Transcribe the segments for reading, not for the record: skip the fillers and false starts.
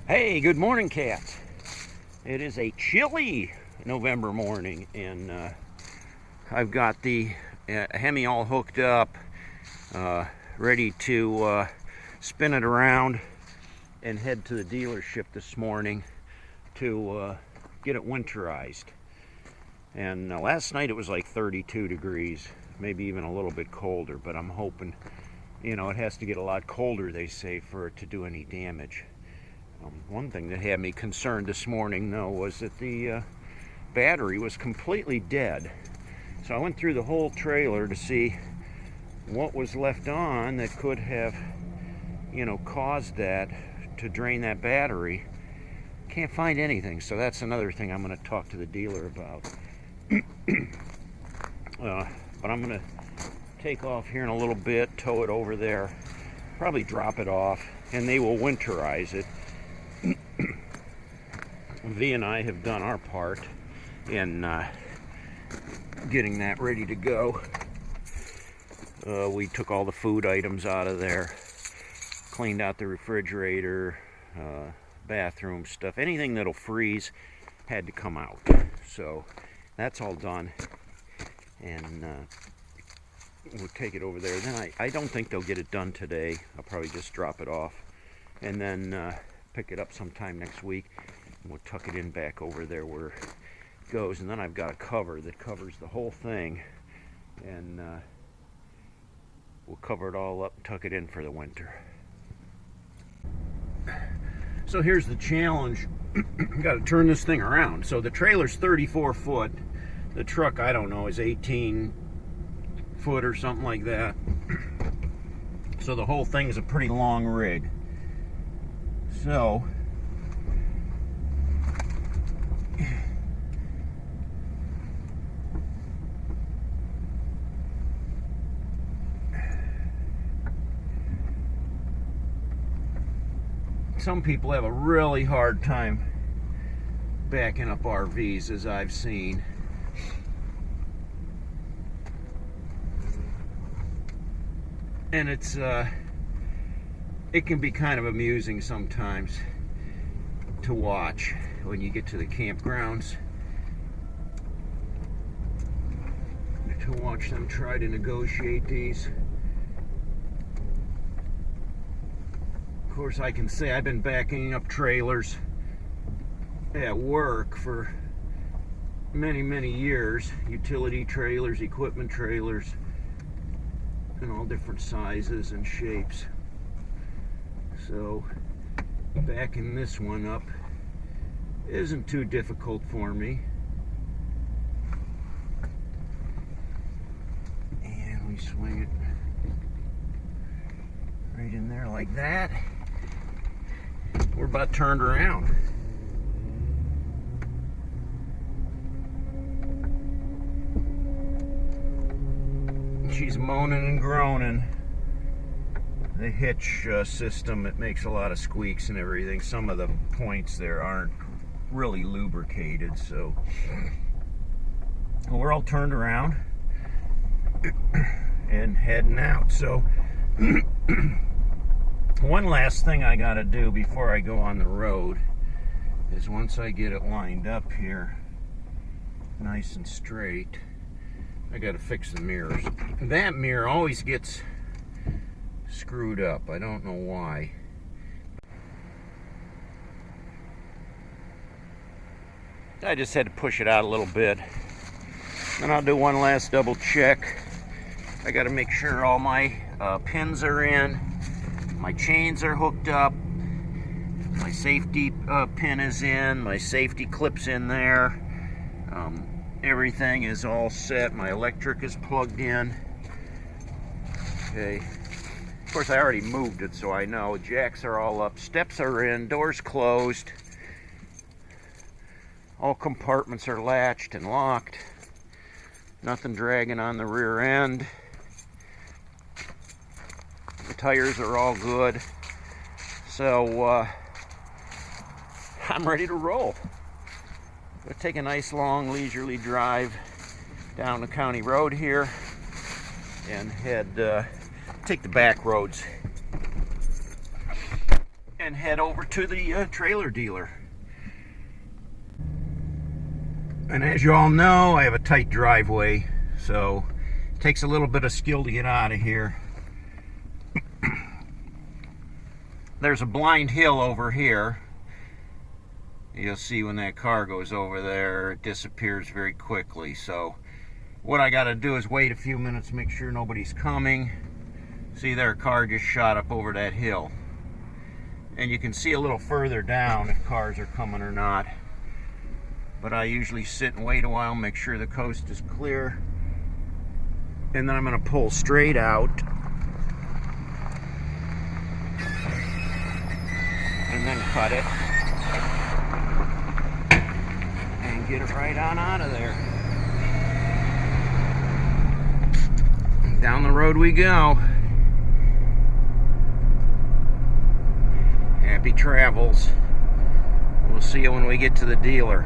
Hey, good morning, cats. It is a chilly November morning, and I've got the Hemi all hooked up, ready to spin it around and head to the dealership this morning to get it winterized. And last night it was like 32 degrees, maybe even a little bit colder, but I'm hoping, it has to get a lot colder, they say, for it to do any damage. One thing that had me concerned this morning, though, was that the battery was completely dead. So I went through the whole trailer to see what was left on that could have, caused that to drain that battery. Can't find anything, so that's another thing I'm going to talk to the dealer about. But I'm going to take off here in a little bit, tow it over there, probably drop it off, and they will winterize it. V and I have done our part in getting that ready to go. We took all the food items out of there, cleaned out the refrigerator, bathroom stuff, anything that'll freeze had to come out. So that's all done, and we'll take it over there. Then I don't think they'll get it done today. I'll probably just drop it off and then pick it up sometime next week. We'll tuck it in back over there where it goes, and then I've got a cover that covers the whole thing, and we'll cover it all up and tuck it in for the winter. So here's the challenge. Got to turn this thing around. So the trailer's 34 foot. The truck, I don't know, is 18 foot or something like that. So the whole thing is a pretty long rig. So some people have a really hard time backing up RVs, as I've seen. And it can be kind of amusing sometimes to watch when you get to the campgrounds, to watch them try to negotiate these. Of course, I can say I've been backing up trailers at work for many years. Utility trailers, equipment trailers, in all different sizes and shapes. So backing this one up isn't too difficult for me. And we swing it right in there like that. We're about turned around. She's moaning and groaning. The hitch system, it makes a lot of squeaks and everything. Some of the points there aren't really lubricated, so we're all turned around and heading out. So one last thing I got to do before I go on the road is, once I get it lined up here nice and straight, I got to fix the mirrors. That mirror always gets screwed up. I don't know why. I just had to push it out a little bit. Then I'll do one last double check. I got to make sure all my pins are in. My chains are hooked up. My safety pin is in. My safety clip's in there. Everything is all set. My electric is plugged in. Okay. Of course, I already moved it, so I know. Jacks are all up. Steps are in. Doors closed. All compartments are latched and locked. Nothing dragging on the rear end. The tires are all good. So, I'm ready to roll. We'll take a nice long leisurely drive down the county road here and head take the back roads and head over to the trailer dealer. And as you all know, I have a tight driveway, so it takes a little bit of skill to get out of here. There's a blind hill over here. You'll see when that car goes over there, it disappears very quickly. So what I got to do is wait a few minutes, make sure nobody's coming. See, their car just shot up over that hill. And you can see a little further down if cars are coming or not. But I usually sit and wait a while, make sure the coast is clear. And then I'm going to pull straight out. And then cut it. And get it right on out of there. Down the road we go. Happy travels. We'll see you when we get to the dealer.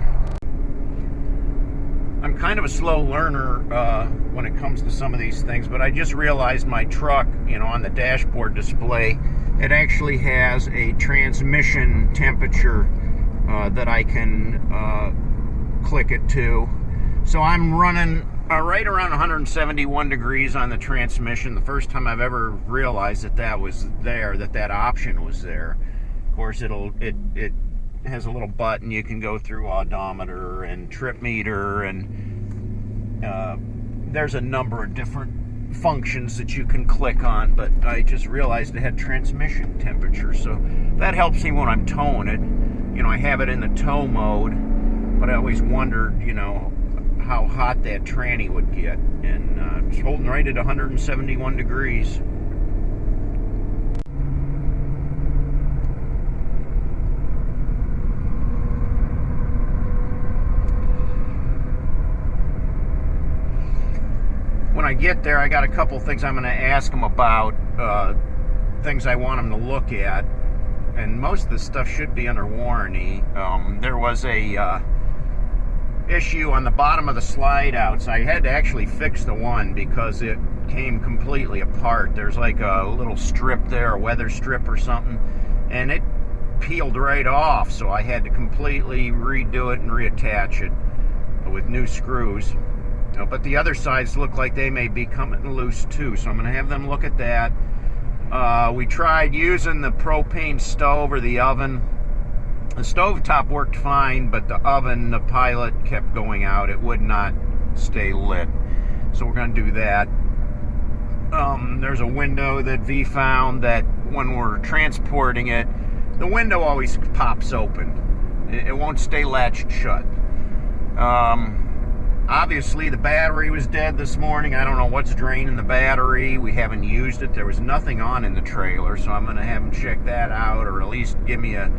I'm kind of a slow learner when it comes to some of these things, but I just realized my truck, on the dashboard display, it actually has a transmission temperature that I can click it to. So I'm running right around 171 degrees on the transmission. The first time I've ever realized that was there, that option was there. Of course, it has a little button you can go through, odometer and trip meter, and there's a number of different functions that you can click on, but I just realized it had transmission temperature, so that helps me when I'm towing it. I have it in the tow mode, but I always wondered, how hot that tranny would get, and it's holding right at 171 degrees. When I get there, I got a couple things I'm going to ask them about, things I want them to look at, and most of this stuff should be under warranty. There was a issue on the bottom of the slide outs. I had to actually fix the one because it came completely apart. There's like a little strip there, a weather strip or something, and it peeled right off, so I had to completely redo it and reattach it with new screws. But the other sides look like they may be coming loose too, so I'm going to have them look at that. We tried using the propane stove or the oven. The stovetop worked fine, but the oven, the pilot, kept going out. It would not stay lit. So we're going to do that. There's a window that V found that when we're transporting it, the window always pops open. It won't stay latched shut. Obviously, the battery was dead this morning. I don't know what's draining the battery. We haven't used it. There was nothing on in the trailer, so I'm going to have them check that out, or at least give me a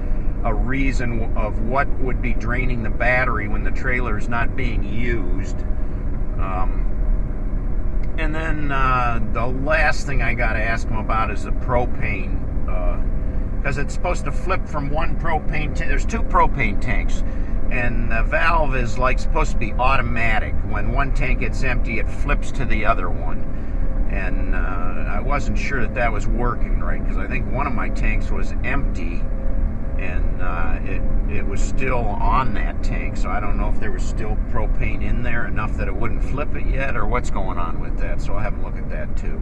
reason of what would be draining the battery when the trailer is not being used. And then the last thing I got to ask them about is the propane, because it's supposed to flip from one propane tank. There's two propane tanks. And the valve is supposed to be automatic. When one tank gets empty, it flips to the other one. And I wasn't sure that was working right, because I think one of my tanks was empty, and it was still on that tank. So I don't know if there was still propane in there enough that it wouldn't flip it yet, or what's going on with that. So I'll have a look at that too.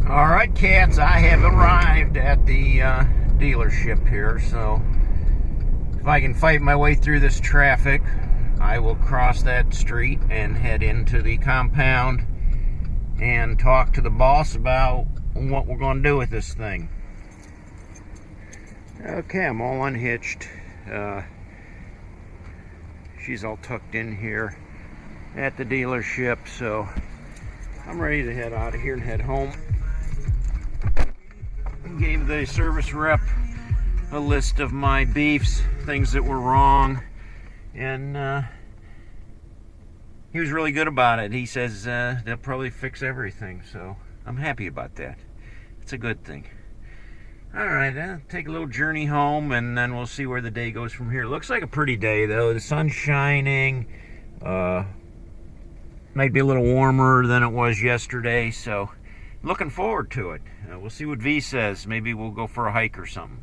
Alright, cats, I have arrived at the dealership here, so if I can fight my way through this traffic, I will cross that street and head into the compound and talk to the boss about what we're going to do with this thing. Okay, I'm all unhitched. She's all tucked in here at the dealership, so I'm ready to head out of here and head home. Gave the service rep a list of my beefs, things that were wrong, and he was really good about it. He says they'll probably fix everything, so I'm happy about that. It's That's a good thing. All right, take a little journey home, and then we'll see where the day goes from here. Looks like a pretty day, though. The sun's shining. Might be a little warmer than it was yesterday, so looking forward to it. We'll see what V says. Maybe we'll go for a hike or something.